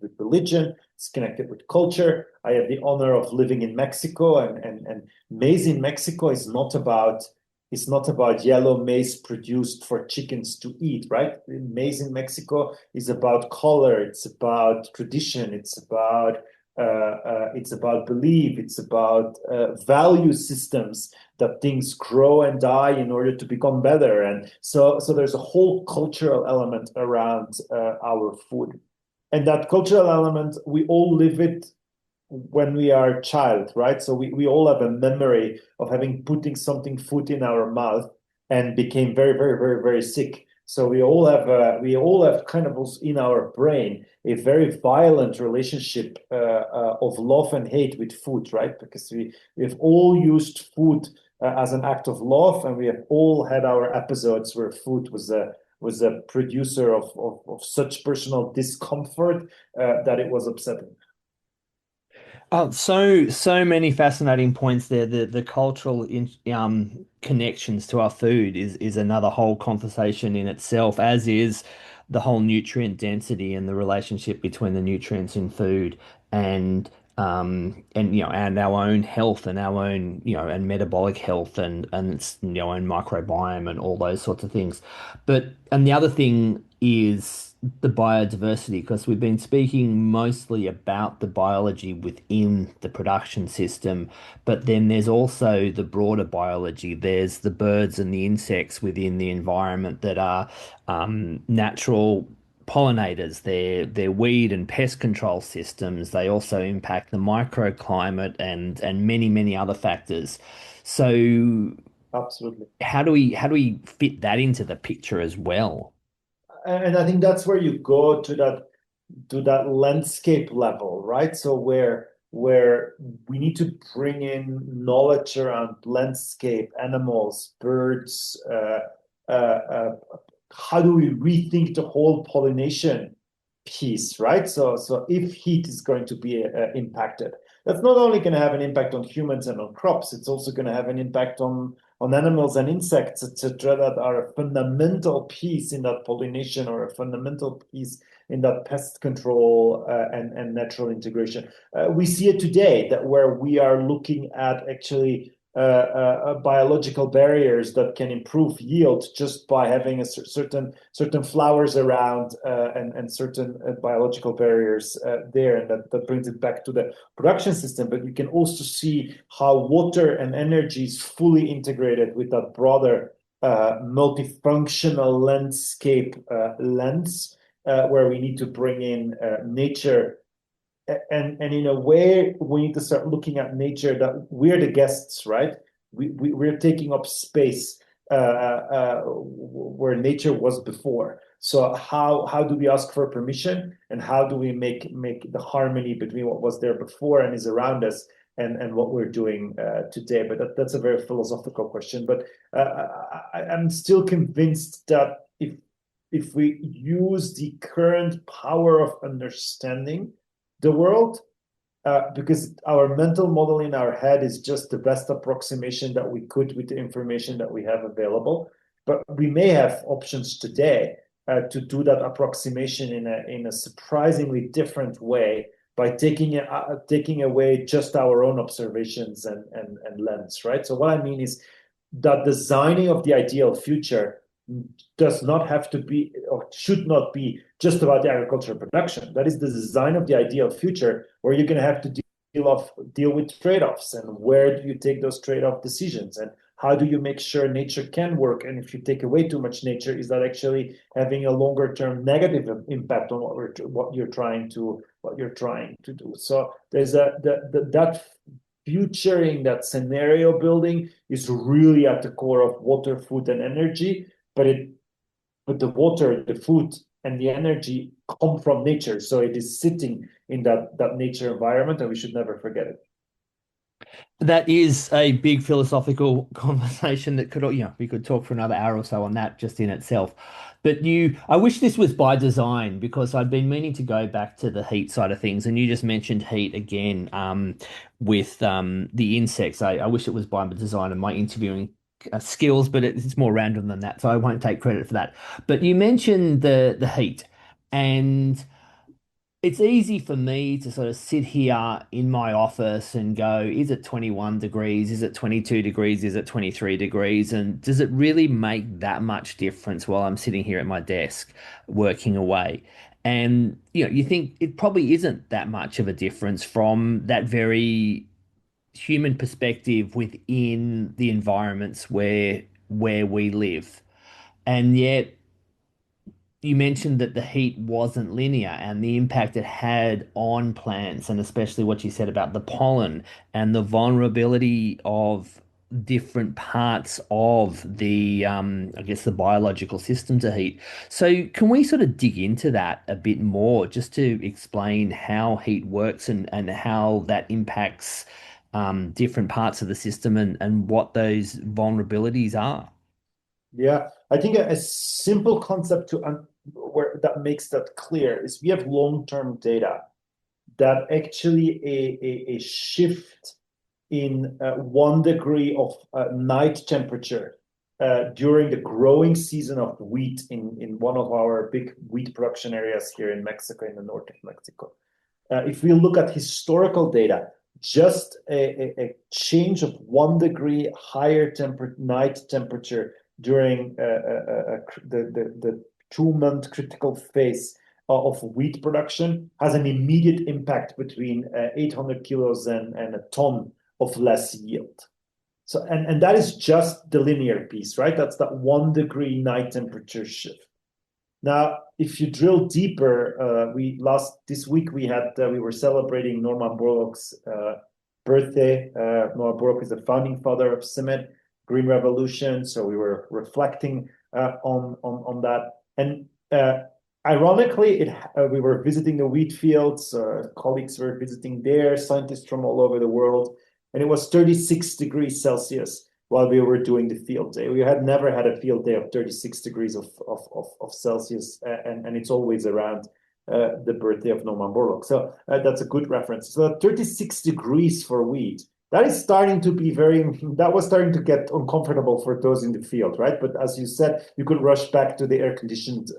[SPEAKER 2] with religion, it's connected with culture. I have the honor of living in Mexico, and maize in Mexico is not about yellow maize produced for chickens to eat, right? Maize in Mexico is about color, it's about tradition, it's about belief, it's about value systems that things grow and die in order to become better. And so there's a whole cultural element around our food. And that cultural element, we all live it when we are a child, right? So we all have a memory of having putting something food in our mouth and became very, very, very, very sick. So we all have kind of in our brain a very violent relationship of love and hate with food, right? Because we've all used food as an act of love, and we have all had our episodes where food was a producer of such personal discomfort that it was upsetting.
[SPEAKER 1] So many fascinating points there. The cultural connections to our food is another whole conversation in itself, as is the whole nutrient density and the relationship between the nutrients in food and and our own health and our own and metabolic health and its own microbiome and all those sorts of things. And the other thing is the biodiversity, because we've been speaking mostly about the biology within the production system, but then there's also the broader biology. There's the birds and the insects within the environment that are natural pollinators. They're weed and pest control systems. They also impact the microclimate and many other factors. So
[SPEAKER 2] Absolutely.
[SPEAKER 1] how do we fit that into the picture as well?
[SPEAKER 2] And I think that's where you go to that landscape level, right? So where we need to bring in knowledge around landscape, animals, birds. How do we rethink the whole pollination piece, right? So if heat is going to be impacted, that's not only going to have an impact on humans and on crops, it's also going to have an impact on animals and insects, etc., that are a fundamental piece in that pollination or a fundamental piece in that pest control and natural integration. We see it today that where we are looking at actually biological barriers that can improve yield just by having a certain flowers around and certain biological barriers there, and that brings it back to the production system. But you can also see how water and energy is fully integrated with that broader multifunctional landscape lens, where we need to bring in nature. And in a way, we need to start looking at nature that we're the guests, right? We're taking up space where nature was before. So how do we ask for permission, and how do we make the harmony between what was there before and is around us and what we're doing today? But that's a very philosophical question. But I'm still convinced that if we use the current power of understanding the world, because our mental model in our head is just the best approximation that we could with the information that we have available. But we may have options today to do that approximation in a surprisingly different way by taking away just our own observations and lens, right? So what I mean is that designing of the ideal future does not have to be or should not be just about the agricultural production. That is the design of the ideal future, where you're going to have to deal with trade-offs, and where do you take those trade-off decisions, and how do you make sure nature can work? And if you take away too much nature, is that actually having a longer term negative impact on what you're trying to do? So there's that futuring, that scenario building is really at the core of water, food, and energy. But the water, the food, and the energy come from nature. So it is sitting in that nature environment, and we should never forget it.
[SPEAKER 1] That is a big philosophical conversation that could, we could talk for another hour or so on that just in itself. But I wish this was by design because I'd been meaning to go back to the heat side of things, and you just mentioned heat again, with the insects. I wish it was by design and my interviewing skills, but it's more random than that, so I won't take credit for that. But you mentioned the heat, and it's easy for me to sort of sit here in my office and go, is it 21 degrees? Is it 22 degrees? Is it 23 degrees? And does it really make that much difference while I'm sitting here at my desk working away? And you think it probably isn't that much of a difference from that very human perspective within the environments where we live. And yet you mentioned that the heat wasn't linear and the impact it had on plants, and especially what you said about the pollen and the vulnerability of different parts of the, I guess, the biological system to heat. So, can we sort of dig into that a bit more just to explain how heat works and how that impacts different parts of the system and what those vulnerabilities are?
[SPEAKER 2] Yeah, I think a simple concept where that makes that clear is we have long-term data that actually a shift in 1 degree of night temperature during the growing season of wheat in one of our big wheat production areas here in Mexico, in the north of Mexico. If we look at historical data, just a change of 1 degree higher night temperature during the 2 month critical phase of wheat production has an immediate impact between 800 kilos and a ton of less yield. So, and that is just the linear piece, right? That's that 1 degree night temperature shift. Now, if you drill deeper, this week we were celebrating Norman Borlaug's birthday. Norman Borlaug is the founding father of CIMMYT, Green Revolution. So we were reflecting on that. And ironically, we were visiting the wheat fields. Colleagues were visiting there, scientists from all over the world, and it was 36 degrees Celsius while we were doing the field day. We had never had a field day of 36 degrees of Celsius, and it's always around the birthday of Norman Borlaug. So that's a good reference. So 36 degrees for wheat, that was starting to get uncomfortable for those in the field, right? But as you said, you could rush back to the air-conditioned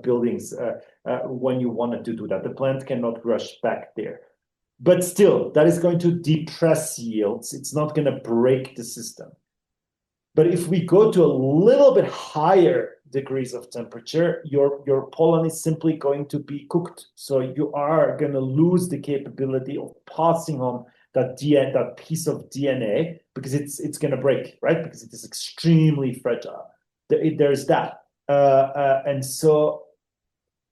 [SPEAKER 2] buildings when you wanted to do that. The plant cannot rush back there. But still, that is going to depress yields. It's not going to break the system. But if we go to a little bit higher degrees of temperature, your pollen is simply going to be cooked. So you are going to lose the capability of passing on that piece of DNA because it's going to break, right? Because it is extremely fragile. There's that. And so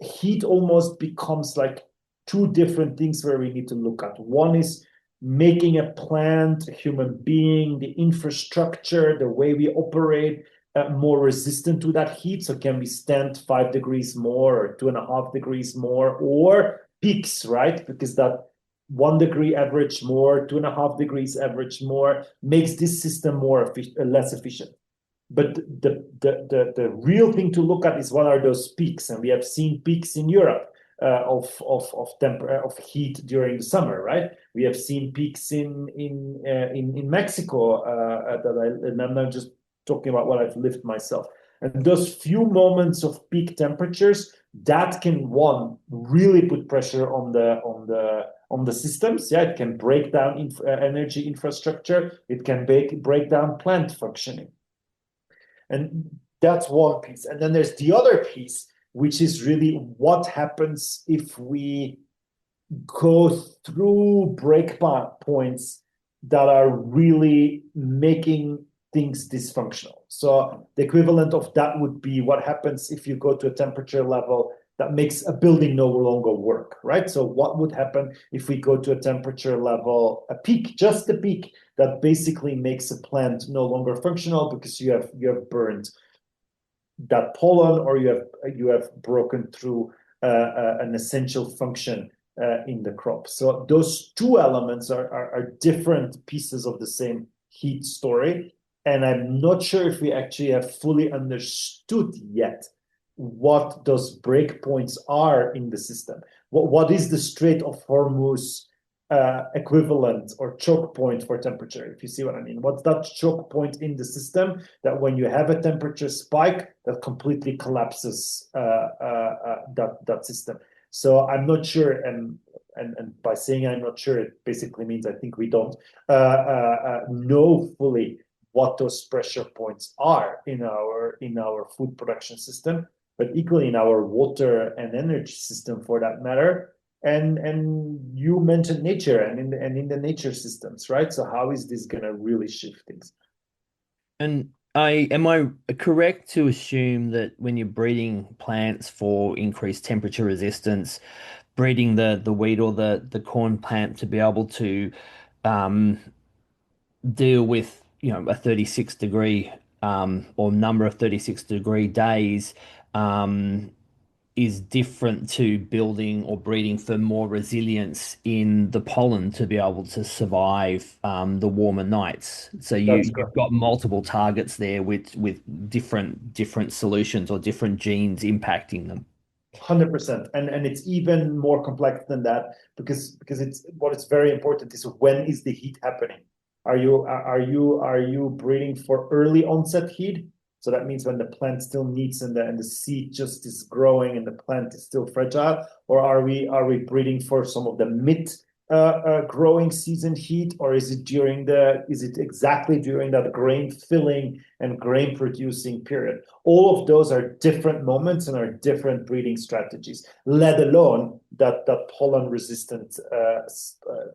[SPEAKER 2] heat almost becomes like two different things where we need to look at. One is making a plant, a human being, the infrastructure, the way we operate more resistant to that heat. So can we stand 5 degrees more or 2.5 degrees more, or peaks, right? Because that 1 degree average more, 2.5 degrees average more makes this system less efficient. But the real thing to look at is what are those peaks, and we have seen peaks in Europe. Of heat during the summer, right? We have seen peaks in Mexico and I'm not just talking about what I've lived myself. And those few moments of peak temperatures that can really put pressure on the systems. Yeah, it can break down energy infrastructure. It can break down plant functioning, and that's one piece. And then there's the other piece, which is really what happens if we go through points that are really making things dysfunctional. So the equivalent of that would be what happens if you go to a temperature level that makes a building no longer work, right? So what would happen if we go to a temperature level, just a peak that basically makes a plant no longer functional because you have burned that pollen, or you have broken through an essential function in the crop. So those two elements are different pieces of the same heat story. And I'm not sure if we actually have fully understood yet what those breakpoints are in the system. What is the Strait of Hormuz equivalent or choke point for temperature, if you see what I mean? What's that choke point in the system that when you have a temperature spike, that completely collapses that system? So I'm not sure, and by saying I'm not sure, it basically means I think we don't know fully what those pressure points are in our food production system, but equally in our water and energy system for that matter. And you mentioned nature and in the nature systems, right? So how is this going to really shift things?
[SPEAKER 1] And am I correct to assume that when you're breeding plants for increased temperature resistance, breeding the wheat or the corn plant to be able to um, deal with, a 36 degree or number of 36-degree days is different to building or breeding for more resilience in the pollen to be able to survive the warmer nights. So
[SPEAKER 2] That's
[SPEAKER 1] you've
[SPEAKER 2] correct.
[SPEAKER 1] got multiple targets there with different solutions or different genes impacting them.
[SPEAKER 2] 100%. And it's even more complex than that because it's what is very important is when is the heat happening? Are you breeding for early onset heat? So that means when the plant still needs and the seed just is growing and the plant is still fragile, or are we breeding for some of the mid growing season heat, or is it exactly during that grain filling and grain producing period? All of those are different moments and are different breeding strategies, let alone that pollen resistant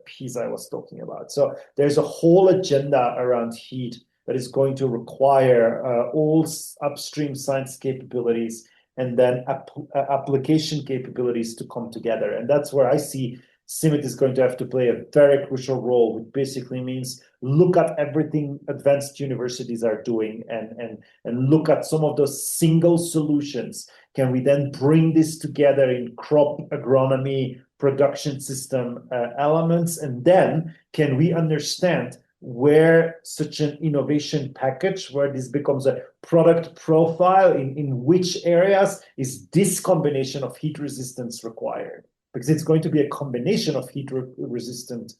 [SPEAKER 2] piece I was talking about. So there's a whole agenda around heat that is going to require all upstream science capabilities and then application capabilities to come together. And that's where I see CIMMYT is going to have to play a very crucial role, which basically means look at everything advanced universities are doing and look at some of those single solutions. Can we then bring this together in crop agronomy, production system elements? And then can we understand where such an innovation package, where this becomes a product profile, in which areas is this combination of heat resistance required? Because it's going to be a combination of heat resistant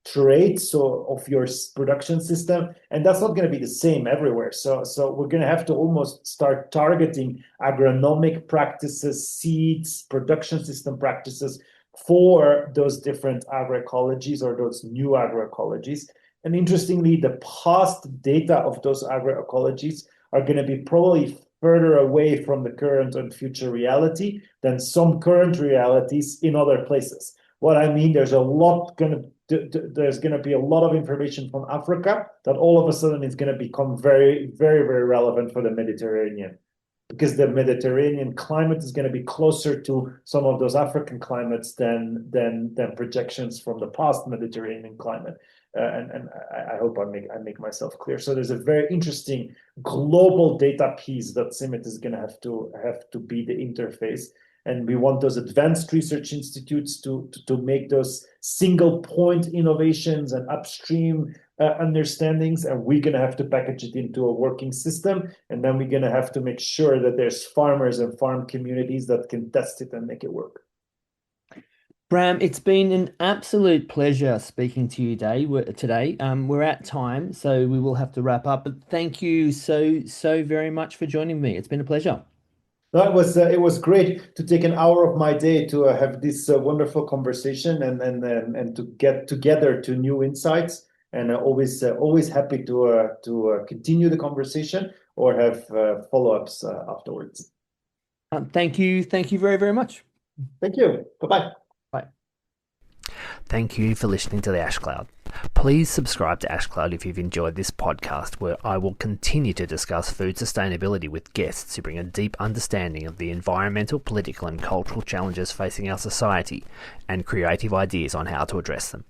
[SPEAKER 2] traits of your production system, and that's not going to be the same everywhere. So we're going to have to almost start targeting agronomic practices, seeds, production system practices for those different agroecologies or those new agroecologies. And interestingly, the past data of those agroecologies are going to be probably further away from the current and future reality than some current realities in other places. What I mean, there's going to be a lot of information from Africa that all of a sudden is going to become very, very, very relevant for the Mediterranean, because the Mediterranean climate is going to be closer to some of those African climates than projections from the past Mediterranean climate. And I hope I make myself clear. So there's a very interesting global data piece that CIMMYT is going to have to be the interface. And we want those advanced research institutes to make those single point innovations and upstream understandings, and we're going to have to package it into a working system, and then we're going to have to make sure that there's farmers and farm communities that can test it and make it work.
[SPEAKER 1] Bram, it's been an absolute pleasure speaking to you today. We're at time, so we will have to wrap up. But thank you so very much for joining me. It's been a pleasure.
[SPEAKER 2] No, it was great to take an hour of my day to have this wonderful conversation and to get together to new insights. And always happy to continue the conversation or have follow-ups afterwards.
[SPEAKER 1] Thank you very much.
[SPEAKER 2] Thank you. Bye-bye.
[SPEAKER 1] Bye.
[SPEAKER 3] Thank you for listening to the Ash Cloud. Please subscribe to Ash Cloud if you've enjoyed this podcast, where I will continue to discuss food sustainability with guests who bring a deep understanding of the environmental, political, and cultural challenges facing our society and creative ideas on how to address them.